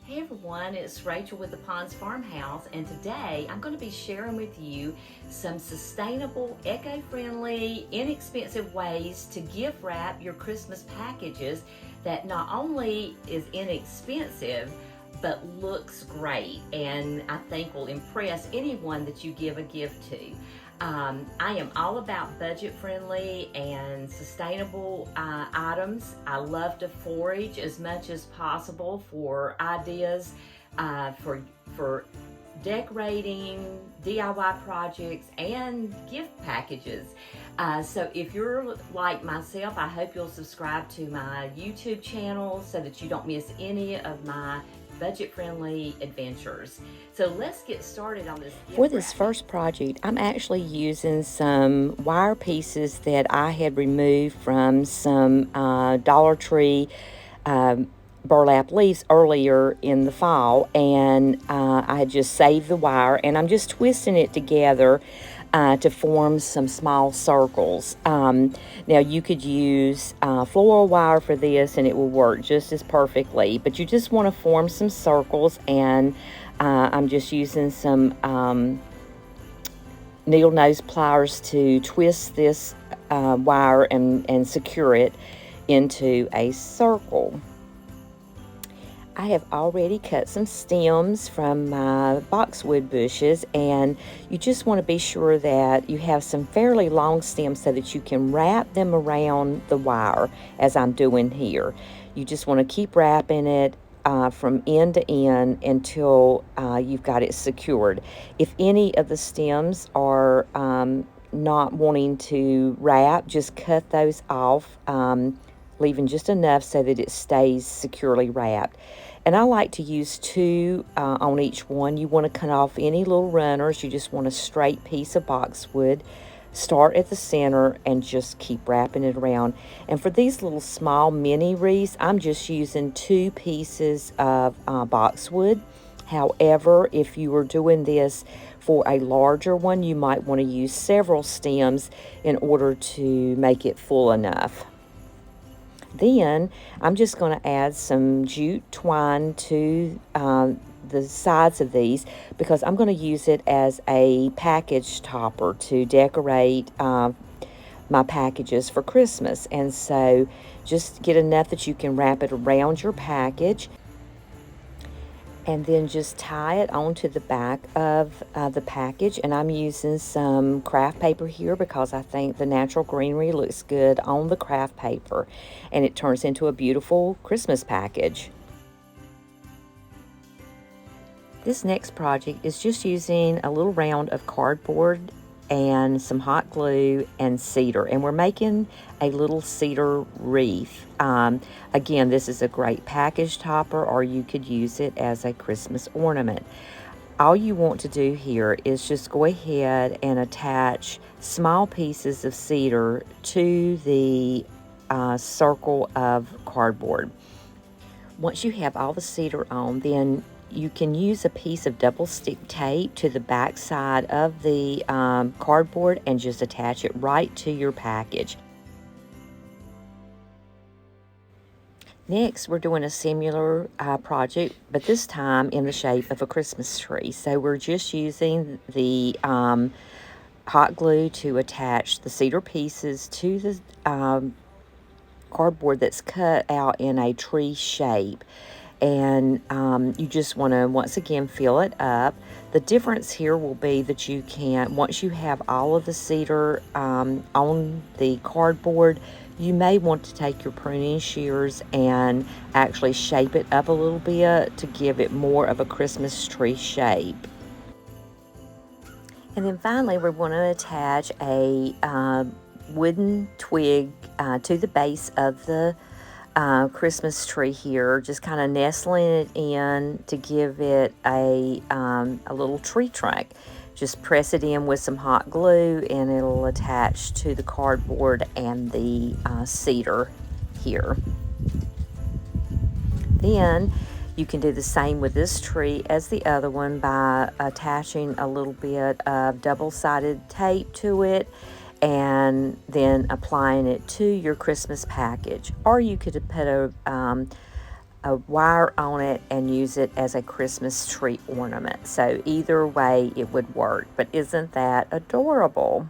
Hey everyone, it's Rachel with the Ponds Farmhouse, and today I'm going to be sharing with you some sustainable, eco-friendly, inexpensive ways to gift wrap your Christmas packages that not only is inexpensive, but looks great and I think will impress anyone that you give a gift to. I am all about budget-friendly and sustainable items. I love to forage as much as possible for ideas for decorating, DIY projects, and gift packages. So if you're like myself, I hope you'll subscribe to my YouTube channel so that you don't miss any of my budget-friendly adventures. So let's get started on this. For this first project, I'm actually using some wire pieces that I had removed from some Dollar Tree burlap leaves earlier in the fall, and I had just saved the wire, and I'm just twisting it together to form some small circles. Now you could use floral wire for this and it will work just as perfectly, but you just want to form some circles, and I'm just using some needle nose pliers to twist this wire and secure it into a circle. I have already cut some stems from my boxwood bushes, and you just want to be sure that you have some fairly long stems so that you can wrap them around the wire as I'm doing here. You just want to keep wrapping it from end to end until you've got it secured. If any of the stems are not wanting to wrap, just cut those off, leaving just enough so that it stays securely wrapped. And I like to use two on each one. You want to cut off any little runners. You just want a straight piece of boxwood. Start at the center and just keep wrapping it around. And for these little small mini wreaths, I'm just using two pieces of boxwood. However, if you were doing this for a larger one, you might want to use several stems in order to make it full enough. Then I'm just going to add some jute twine to the sides of these, because I'm going to use it as a package topper to decorate my packages for Christmas. And so just get enough that you can wrap it around your package, and then just tie it onto the back of the package. And I'm using some craft paper here because I think the natural greenery looks good on the craft paper, and it turns into a beautiful Christmas package. This next project is just using a little round of cardboard and some hot glue and cedar, and we're making a little cedar wreath. Again, this is a great package topper, or you could use it as a Christmas ornament. All you want to do here is just go ahead and attach small pieces of cedar to the circle of cardboard. Once you have all the cedar on, then you can use a piece of double stick tape to the back side of the cardboard and just attach it right to your package. Next, we're doing a similar project, but this time in the shape of a Christmas tree. So we're just using the hot glue to attach the cedar pieces to the cardboard that's cut out in a tree shape. And you just want to once again fill it up. The difference here will be that you can, once you have all of the cedar on the cardboard, you may want to take your pruning shears and actually shape it up a little bit to give it more of a Christmas tree shape. And then finally, we're going to attach a wooden twig to the base of the Christmas tree here, just kind of nestling it in to give it a little tree trunk. Just press it in with some hot glue and it'll attach to the cardboard and the cedar here. Then you can do the same with this tree as the other one by attaching a little bit of double-sided tape to it and then applying it to your Christmas package. Or you could put a wire on it and use it as a Christmas tree ornament. So either way it would work. But isn't that adorable?